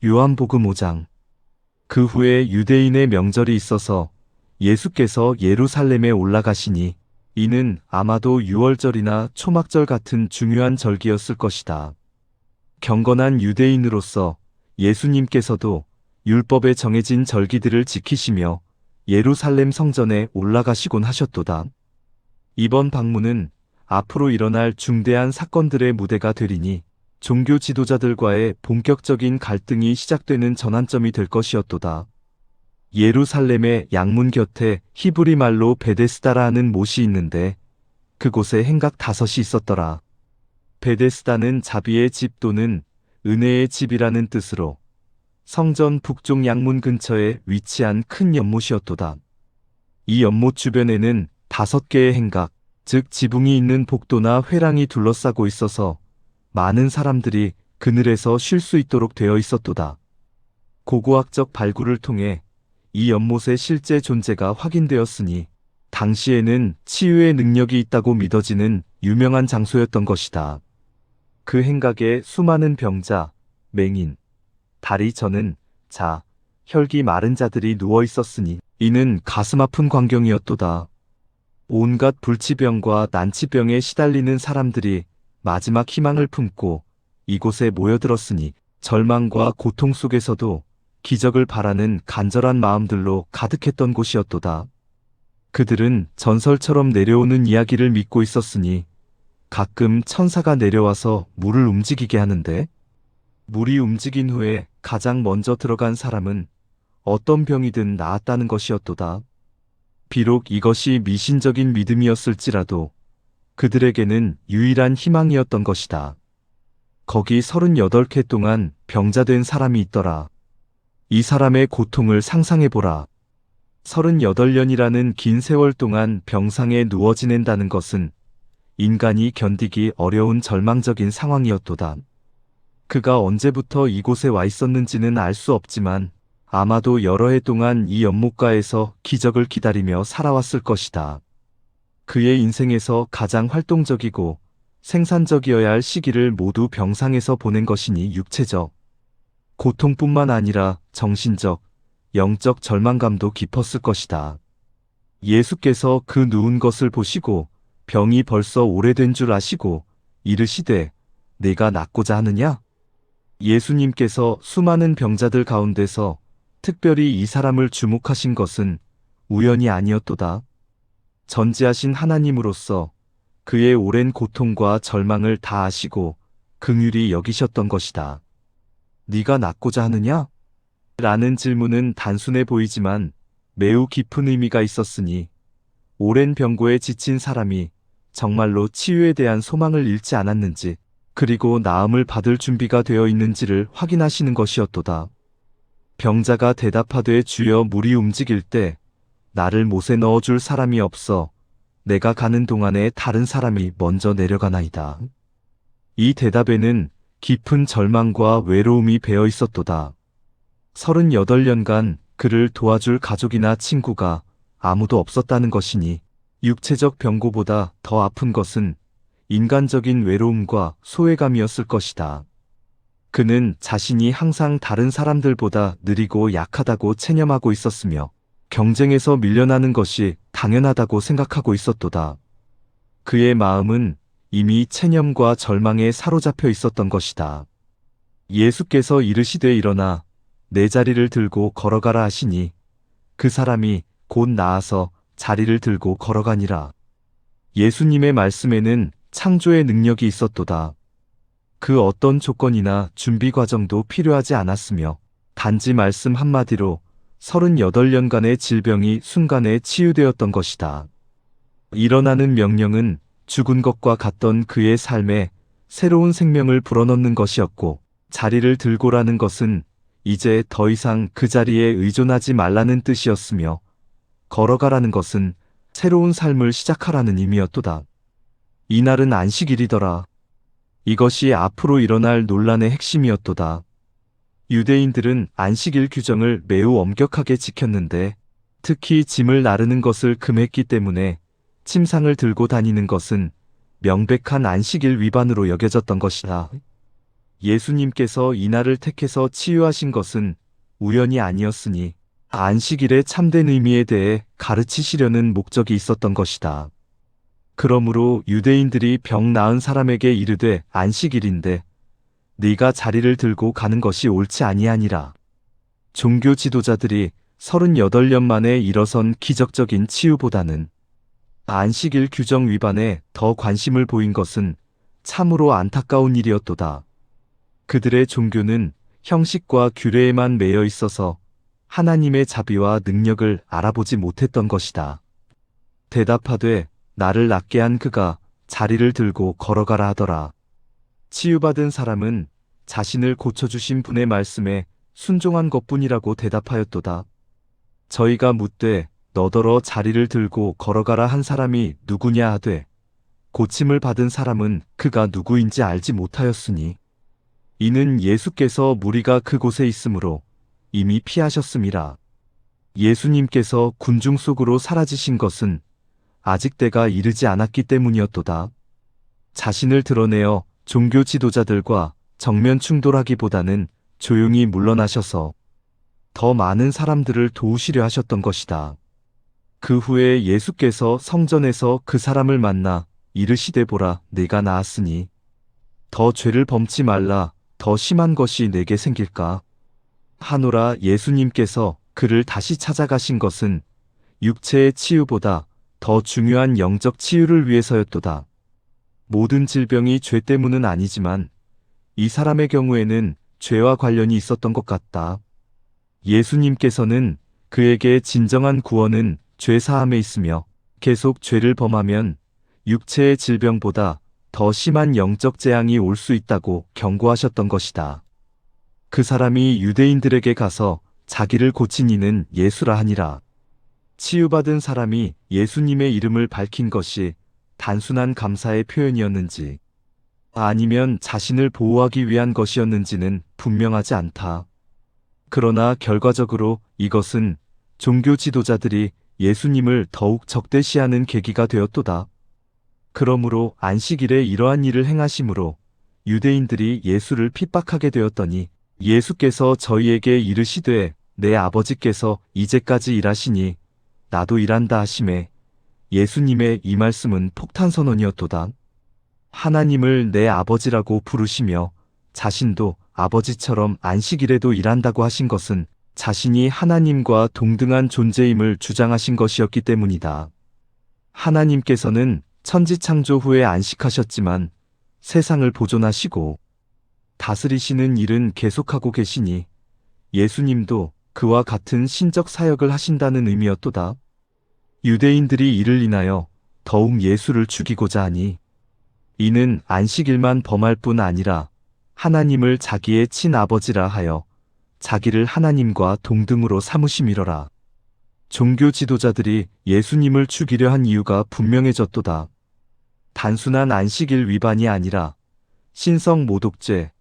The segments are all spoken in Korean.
요한복음 5장. 그 후에 유대인의 명절이 있어서 예수께서 예루살렘에 올라가시니 이는 아마도 유월절이나 초막절 같은 중요한 절기였을 것이다. 경건한 유대인으로서 예수님께서도 율법에 정해진 절기들을 지키시며 예루살렘 성전에 올라가시곤 하셨도다. 이번 방문은 앞으로 일어날 중대한 사건들의 무대가 되리니 종교 지도자들과의 본격적인 갈등이 시작되는 전환점이 될 것이었도다. 예루살렘의 양문 곁에 히브리 말로 베데스다라 하는 못이 있는데 그곳에 행각 5이 있었더라. 베데스다는 자비의 집 또는 은혜의 집이라는 뜻으로 성전 북쪽 양문 근처에 위치한 큰 연못이었도다. 이 연못 주변에는 5개의 행각, 즉 지붕이 있는 복도나 회랑이 둘러싸고 있어서 많은 사람들이 그늘에서 쉴 수 있도록 되어 있었도다. 고고학적 발굴을 통해 이 연못의 실제 존재가 확인되었으니 당시에는 치유의 능력이 있다고 믿어지는 유명한 장소였던 것이다. 그 행각에 수많은 병자, 맹인, 다리 저는 자, 혈기 마른 자들이 누워 있었으니 이는 가슴 아픈 광경이었도다. 온갖 불치병과 난치병에 시달리는 사람들이 마지막 희망을 품고 이곳에 모여들었으니 절망과 고통 속에서도 기적을 바라는 간절한 마음들로 가득했던 곳이었도다. 그들은 전설처럼 내려오는 이야기를 믿고 있었으니 가끔 천사가 내려와서 물을 움직이게 하는데 물이 움직인 후에 가장 먼저 들어간 사람은 어떤 병이든 나았다는 것이었도다. 비록 이것이 미신적인 믿음이었을지라도 그들에게는 유일한 희망이었던 것이다. 거기 38회 동안 병자된 사람이 있더라. 이 사람의 고통을 상상해보라. 38년이라는 긴 세월 동안 병상에 누워 지낸다는 것은 인간이 견디기 어려운 절망적인 상황이었도다. 그가 언제부터 이곳에 와 있었는지는 알 수 없지만 아마도 여러 해 동안 이 연못가에서 기적을 기다리며 살아왔을 것이다. 그의 인생에서 가장 활동적이고 생산적이어야 할 시기를 모두 병상에서 보낸 것이니 육체적 고통뿐만 아니라 정신적, 영적 절망감도 깊었을 것이다. 예수께서 그 누운 것을 보시고 병이 벌써 오래된 줄 아시고 이르시되 내가 낫고자 하느냐? 예수님께서 수많은 병자들 가운데서 특별히 이 사람을 주목하신 것은 우연이 아니었도다. 전지하신 하나님으로서 그의 오랜 고통과 절망을 다 아시고 긍휼히 여기셨던 것이다. 네가 낫고자 하느냐? 라는 질문은 단순해 보이지만 매우 깊은 의미가 있었으니 오랜 병고에 지친 사람이 정말로 치유에 대한 소망을 잃지 않았는지 그리고 나음을 받을 준비가 되어 있는지를 확인하시는 것이었도다. 병자가 대답하되 주여 물이 움직일 때 나를 못에 넣어줄 사람이 없어 내가 가는 동안에 다른 사람이 먼저 내려가나이다. 이 대답에는 깊은 절망과 외로움이 배어 있었도다. 38년간 그를 도와줄 가족이나 친구가 아무도 없었다는 것이니 육체적 병고보다 더 아픈 것은 인간적인 외로움과 소외감이었을 것이다. 그는 자신이 항상 다른 사람들보다 느리고 약하다고 체념하고 있었으며 경쟁에서 밀려나는 것이 당연하다고 생각하고 있었도다. 그의 마음은 이미 체념과 절망에 사로잡혀 있었던 것이다. 예수께서 이르시되 일어나 내 자리를 들고 걸어가라 하시니 그 사람이 곧 나아서 자리를 들고 걸어가니라. 예수님의 말씀에는 창조의 능력이 있었도다. 그 어떤 조건이나 준비 과정도 필요하지 않았으며 단지 말씀 한마디로 38년간의 질병이 순간에 치유되었던 것이다. 일어나는 명령은 죽은 것과 같던 그의 삶에 새로운 생명을 불어넣는 것이었고 자리를 들고라는 것은 이제 더 이상 그 자리에 의존하지 말라는 뜻이었으며 걸어가라는 것은 새로운 삶을 시작하라는 의미였도다. 이날은 안식일이더라. 이것이 앞으로 일어날 논란의 핵심이었도다. 유대인들은 안식일 규정을 매우 엄격하게 지켰는데 특히 짐을 나르는 것을 금했기 때문에 침상을 들고 다니는 것은 명백한 안식일 위반으로 여겨졌던 것이다. 예수님께서 이날을 택해서 치유하신 것은 우연이 아니었으니 안식일의 참된 의미에 대해 가르치시려는 목적이 있었던 것이다. 그러므로 유대인들이 병 나은 사람에게 이르되 안식일인데 네가 자리를 들고 가는 것이 옳지 아니하니라. 종교 지도자들이 38년 만에 일어선 기적적인 치유보다는 안식일 규정 위반에 더 관심을 보인 것은 참으로 안타까운 일이었도다. 그들의 종교는 형식과 규례에만 매여 있어서 하나님의 자비와 능력을 알아보지 못했던 것이다. 대답하되 나를 낫게 한 그가 자리를 들고 걸어가라 하더라. 치유받은 사람은 자신을 고쳐주신 분의 말씀에 순종한 것뿐이라고 대답하였도다. 저희가 묻되 너더러 자리를 들고 걸어가라 한 사람이 누구냐 하되 고침을 받은 사람은 그가 누구인지 알지 못하였으니 이는 예수께서 무리가 그곳에 있으므로 이미 피하셨음이라. 예수님께서 군중 속으로 사라지신 것은 아직 때가 이르지 않았기 때문이었도다. 자신을 드러내어 종교 지도자들과 정면 충돌하기보다는 조용히 물러나셔서 더 많은 사람들을 도우시려 하셨던 것이다. 그 후에 예수께서 성전에서 그 사람을 만나 이르시되 보라 네가 나았으니 더 죄를 범치 말라 더 심한 것이 내게 생길까 하노라. 예수님께서 그를 다시 찾아가신 것은 육체의 치유보다 더 중요한 영적 치유를 위해서였도다. 모든 질병이 죄 때문은 아니지만 이 사람의 경우에는 죄와 관련이 있었던 것 같다. 예수님께서는 그에게 진정한 구원은 죄 사함에 있으며 계속 죄를 범하면 육체의 질병보다 더 심한 영적 재앙이 올 수 있다고 경고하셨던 것이다. 그 사람이 유대인들에게 가서 자기를 고친 이는 예수라 하니라. 치유받은 사람이 예수님의 이름을 밝힌 것이 단순한 감사의 표현이었는지 아니면 자신을 보호하기 위한 것이었는지는 분명하지 않다. 그러나 결과적으로 이것은 종교 지도자들이 예수님을 더욱 적대시하는 계기가 되었도다. 그러므로 안식일에 이러한 일을 행하심으로 유대인들이 예수를 핍박하게 되었더니 예수께서 저희에게 이르시되 내 아버지께서 이제까지 일하시니 나도 일한다 하시매 예수님의 이 말씀은 폭탄선언이었도다. 하나님을 내 아버지라고 부르시며 자신도 아버지처럼 안식일에도 일한다고 하신 것은 자신이 하나님과 동등한 존재임을 주장하신 것이었기 때문이다. 하나님께서는 천지창조 후에 안식하셨지만 세상을 보존하시고 다스리시는 일은 계속하고 계시니 예수님도 그와 같은 신적 사역을 하신다는 의미였도다. 유대인들이 이를 인하여 더욱 예수를 죽이고자 하니 이는 안식일만 범할 뿐 아니라 하나님을 자기의 친아버지라 하여 자기를 하나님과 동등으로 삼으심이러라. 종교 지도자들이 예수님을 죽이려 한 이유가 분명해졌도다. 단순한 안식일 위반이 아니라 신성 모독죄,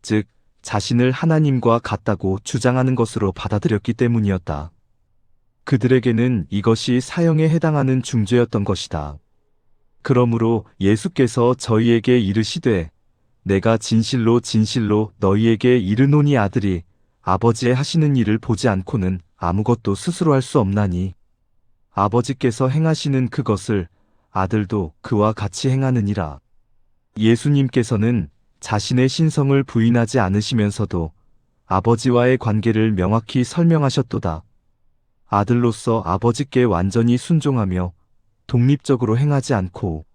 즉 자신을 하나님과 같다고 주장하는 것으로 받아들였기 때문이었다. 그들에게는 이것이 사형에 해당하는 중죄였던 것이다. 그러므로 예수께서 저희에게 이르시되 내가 진실로 진실로 너희에게 이르노니 아들이 아버지의 하시는 일을 보지 않고는 아무것도 스스로 할 수 없나니 아버지께서 행하시는 그것을 아들도 그와 같이 행하느니라. 예수님께서는 자신의 신성을 부인하지 않으시면서도 아버지와의 관계를 명확히 설명하셨도다. 아들로서 아버지께 완전히 순종하며 독립적으로 행하지 않고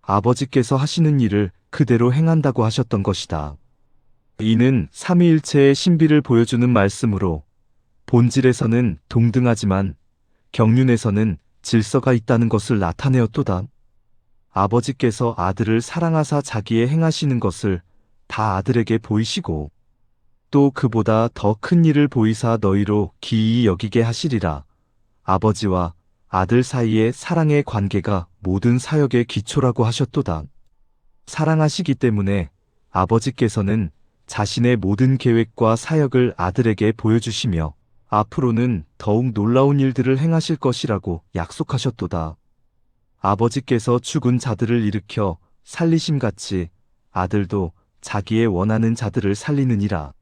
아버지께서 하시는 일을 그대로 행한다고 하셨던 것이다. 이는 삼위일체의 신비를 보여주는 말씀으로 본질에서는 동등하지만 경륜에서는 질서가 있다는 것을 나타내었도다. 아버지께서 아들을 사랑하사 자기의 행하시는 것을 다 아들에게 보이시고 또 그보다 더 큰 일을 보이사 너희로 기이히 여기게 하시리라. 아버지와 아들 사이의 사랑의 관계가 모든 사역의 기초라고 하셨도다. 사랑하시기 때문에 아버지께서는 자신의 모든 계획과 사역을 아들에게 보여주시며 앞으로는 더욱 놀라운 일들을 행하실 것이라고 약속하셨도다. 아버지께서 죽은 자들을 일으켜 살리심같이 아들도 자기의 원하는 자들을 살리느니라.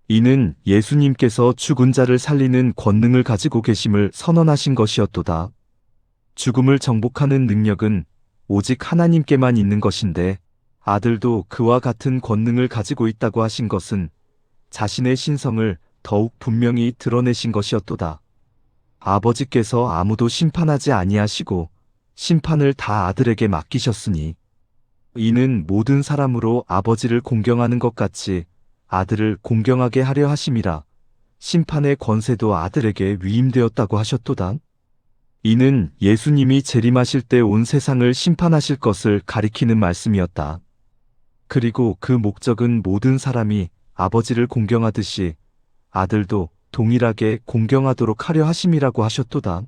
이는 예수님께서 죽은 자를 살리는 권능을 가지고 계심을 선언하신 것이었도다. 죽음을 정복하는 능력은 오직 하나님께만 있는 것인데 아들도 그와 같은 권능을 가지고 있다고 하신 것은 자신의 신성을 더욱 분명히 드러내신 것이었도다. 아버지께서 아무도 심판하지 아니하시고 심판을 다 아들에게 맡기셨으니 이는 모든 사람으로 아버지를 공경하는 것 같이 아들을 공경하게 하려 하심이라. 심판의 권세도 아들에게 위임되었다고 하셨도다. 이는 예수님이 재림하실 때 온 세상을 심판하실 것을 가리키는 말씀이었다. 그리고 그 목적은 모든 사람이 아버지를 공경하듯이 아들도 동일하게 공경하도록 하려 하심이라고 하셨도다.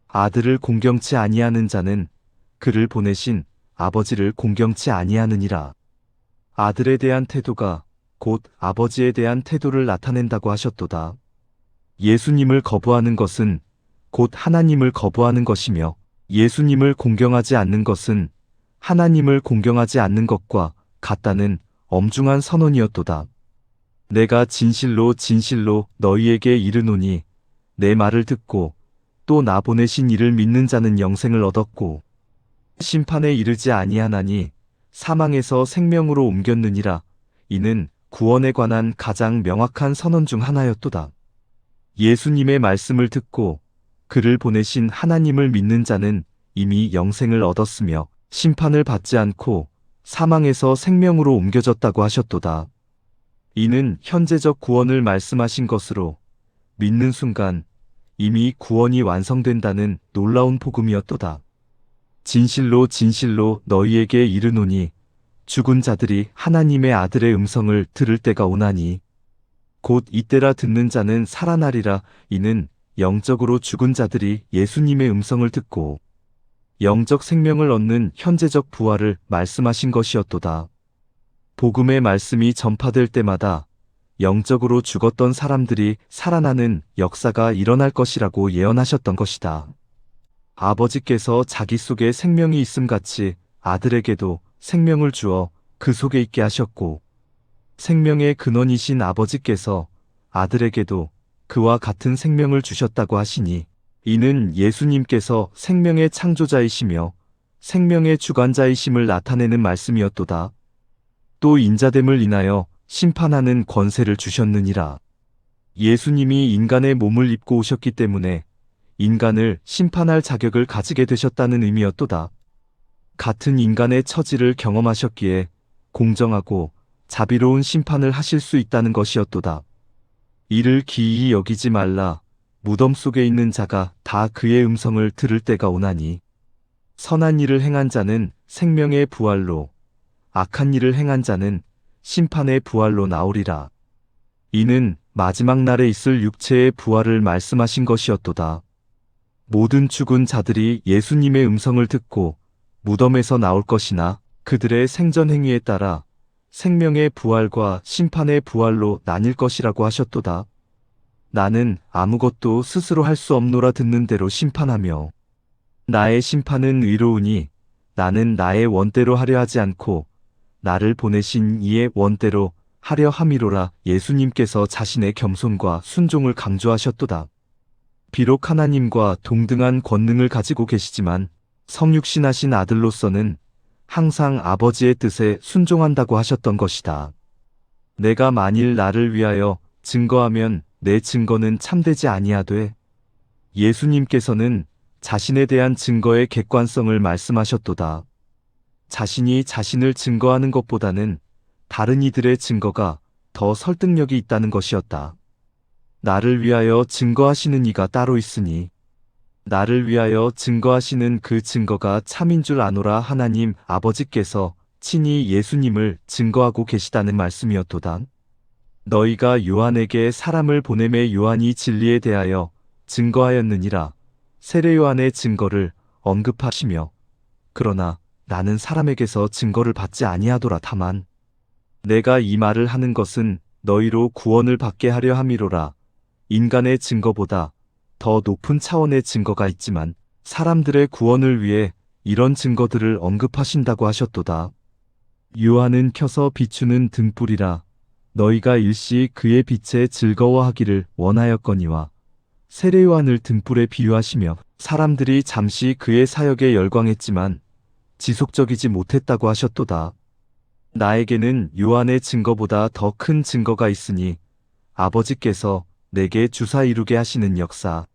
아들을 공경치 아니하는 자는 그를 보내신 아버지를 공경치 아니하느니라. 아들에 대한 태도가 곧 아버지에 대한 태도를 나타낸다고 하셨도다. 예수님을 거부하는 것은 곧 하나님을 거부하는 것이며 예수님을 공경하지 않는 것은 하나님을 공경하지 않는 것과 같다는 엄중한 선언이었도다. 내가 진실로 진실로 너희에게 이르노니 내 말을 듣고 또 나 보내신 이를 믿는 자는 영생을 얻었고 심판에 이르지 아니하나니 사망에서 생명으로 옮겼느니라. 이는 구원에 관한 가장 명확한 선언 중 하나였도다. 예수님의 말씀을 듣고 그를 보내신 하나님을 믿는 자는 이미 영생을 얻었으며 심판을 받지 않고 사망에서 생명으로 옮겨졌다고 하셨도다. 이는 현재적 구원을 말씀하신 것으로 믿는 순간 이미 구원이 완성된다는 놀라운 복음이었도다. 진실로 진실로 너희에게 이르노니 죽은 자들이 하나님의 아들의 음성을 들을 때가 오나니 곧 이때라 듣는 자는 살아나리라. 이는 영적으로 죽은 자들이 예수님의 음성을 듣고 영적 생명을 얻는 현재적 부활을 말씀하신 것이었도다. 복음의 말씀이 전파될 때마다 영적으로 죽었던 사람들이 살아나는 역사가 일어날 것이라고 예언하셨던 것이다. 아버지께서 자기 속에 생명이 있음같이 아들에게도 생명을 주어 그 속에 있게 하셨고 생명의 근원이신 아버지께서 아들에게도 그와 같은 생명을 주셨다고 하시니 이는 예수님께서 생명의 창조자이시며 생명의 주관자이심을 나타내는 말씀이었도다. 또 인자됨을 인하여 심판하는 권세를 주셨느니라. 예수님이 인간의 몸을 입고 오셨기 때문에 인간을 심판할 자격을 가지게 되셨다는 의미였도다. 같은 인간의 처지를 경험하셨기에 공정하고 자비로운 심판을 하실 수 있다는 것이었도다. 이를 기이히 여기지 말라. 무덤 속에 있는 자가 다 그의 음성을 들을 때가 오나니 선한 일을 행한 자는 생명의 부활로 악한 일을 행한 자는 심판의 부활로 나오리라. 이는 마지막 날에 있을 육체의 부활을 말씀하신 것이었도다. 모든 죽은 자들이 예수님의 음성을 듣고 무덤에서 나올 것이나 그들의 생전 행위에 따라 생명의 부활과 심판의 부활로 나뉠 것이라고 하셨도다. 나는 아무것도 스스로 할 수 없노라 듣는 대로 심판하며 나의 심판은 의로우니 나는 나의 원대로 하려 하지 않고 나를 보내신 이의 원대로 하려 함이로라. 예수님께서 자신의 겸손과 순종을 강조하셨도다. 비록 하나님과 동등한 권능을 가지고 계시지만 성육신하신 아들로서는 항상 아버지의 뜻에 순종한다고 하셨던 것이다. 내가 만일 나를 위하여 증거하면 내 증거는 참되지 아니하되 예수님께서는 자신에 대한 증거의 객관성을 말씀하셨도다. 자신이 자신을 증거하는 것보다는 다른 이들의 증거가 더 설득력이 있다는 것이었다. 나를 위하여 증거하시는 이가 따로 있으니 나를 위하여 증거하시는 그 증거가 참인 줄 아노라. 하나님 아버지께서 친히 예수님을 증거하고 계시다는 말씀이었도다. 너희가 요한에게 사람을 보내매 요한이 진리에 대하여 증거하였느니라. 세례 요한의 증거를 언급하시며 그러나 나는 사람에게서 증거를 받지 아니하도라. 다만 내가 이 말을 하는 것은 너희로 구원을 받게 하려 함이로라. 인간의 증거보다 더 높은 차원의 증거가 있지만 사람들의 구원을 위해 이런 증거들을 언급하신다고 하셨도다. 요한은 켜서 비추는 등불이라 너희가 일시 그의 빛에 즐거워하기를 원하였거니와 세례 요한을 등불에 비유하시며 사람들이 잠시 그의 사역에 열광했지만 지속적이지 못했다고 하셨도다. 나에게는 요한의 증거보다 더 큰 증거가 있으니 아버지께서 내게 주사 이루게 하시는 역사,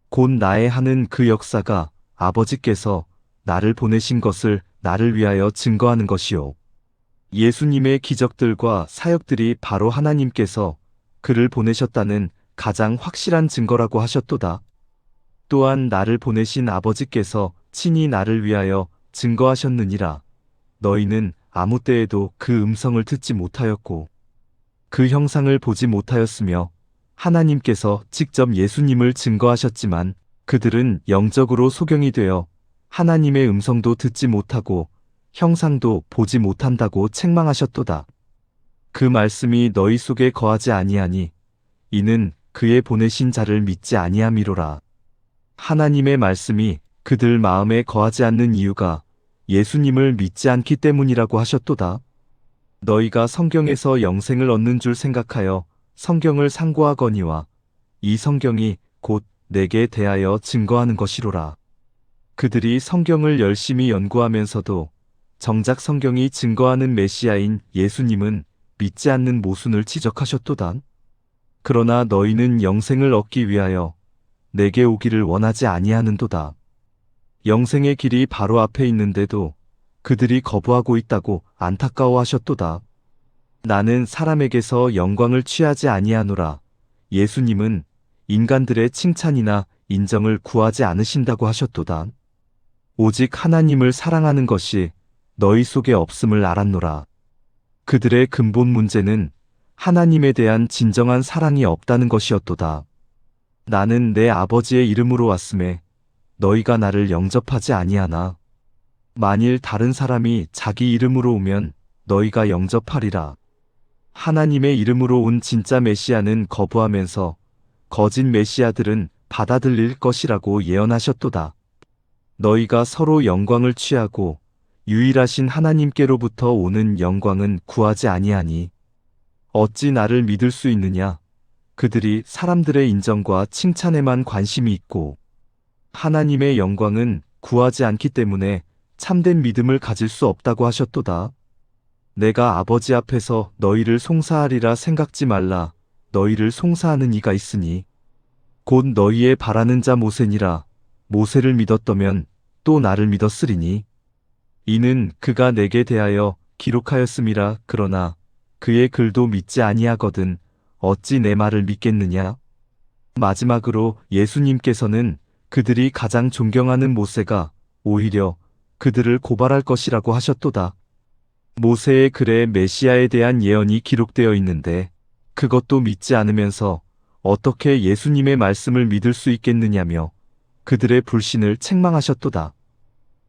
곧 나의 하는 그 역사가 아버지께서 나를 보내신 것을 나를 위하여 증거하는 것이요. 예수님의 기적들과 사역들이 바로 하나님께서 그를 보내셨다는 가장 확실한 증거라고 하셨도다. 또한 나를 보내신 아버지께서 친히 나를 위하여 증거하셨느니라. 너희는 아무 때에도 그 음성을 듣지 못하였고 그 형상을 보지 못하였으며 하나님께서 직접 예수님을 증거하셨지만 그들은 영적으로 소경이 되어 하나님의 음성도 듣지 못하고 형상도 보지 못한다고 책망하셨도다. 그 말씀이 너희 속에 거하지 아니하니 이는 그의 보내신 자를 믿지 아니함이로라. 하나님의 말씀이 그들 마음에 거하지 않는 이유가 예수님을 믿지 않기 때문이라고 하셨도다. 너희가 성경에서 영생을 얻는 줄 생각하여 성경을 상고하거니와 이 성경이 곧 내게 대하여 증거하는 것이로라. 그들이 성경을 열심히 연구하면서도 정작 성경이 증거하는 메시아인 예수님은 믿지 않는 모순을 지적하셨도다. 그러나 너희는 영생을 얻기 위하여 내게 오기를 원하지 아니하는도다. 영생의 길이 바로 앞에 있는데도 그들이 거부하고 있다고 안타까워하셨도다. 나는 사람에게서 영광을 취하지 아니하노라. 예수님은 인간들의 칭찬이나 인정을 구하지 않으신다고 하셨도다. 오직 하나님을 사랑하는 것이 너희 속에 없음을 알았노라. 그들의 근본 문제는 하나님에 대한 진정한 사랑이 없다는 것이었도다. 나는 내 아버지의 이름으로 왔음에 너희가 나를 영접하지 아니하나. 만일 다른 사람이 자기 이름으로 오면 너희가 영접하리라. 하나님의 이름으로 온 진짜 메시아는 거부하면서 거짓 메시아들은 받아들일 것이라고 예언하셨도다. 너희가 서로 영광을 취하고 유일하신 하나님께로부터 오는 영광은 구하지 아니하니 어찌 나를 믿을 수 있느냐? 그들이 사람들의 인정과 칭찬에만 관심이 있고 하나님의 영광은 구하지 않기 때문에 참된 믿음을 가질 수 없다고 하셨도다. 내가 아버지 앞에서 너희를 송사하리라 생각지 말라. 너희를 송사하는 이가 있으니 곧 너희의 바라는 자 모세니라. 모세를 믿었더면 또 나를 믿었으리니 이는 그가 내게 대하여 기록하였음이라. 그러나 그의 글도 믿지 아니하거든 어찌 내 말을 믿겠느냐? 마지막으로 예수님께서는 그들이 가장 존경하는 모세가 오히려 그들을 고발할 것이라고 하셨도다. 모세의 글에 메시아에 대한 예언이 기록되어 있는데 그것도 믿지 않으면서 어떻게 예수님의 말씀을 믿을 수 있겠느냐며 그들의 불신을 책망하셨도다.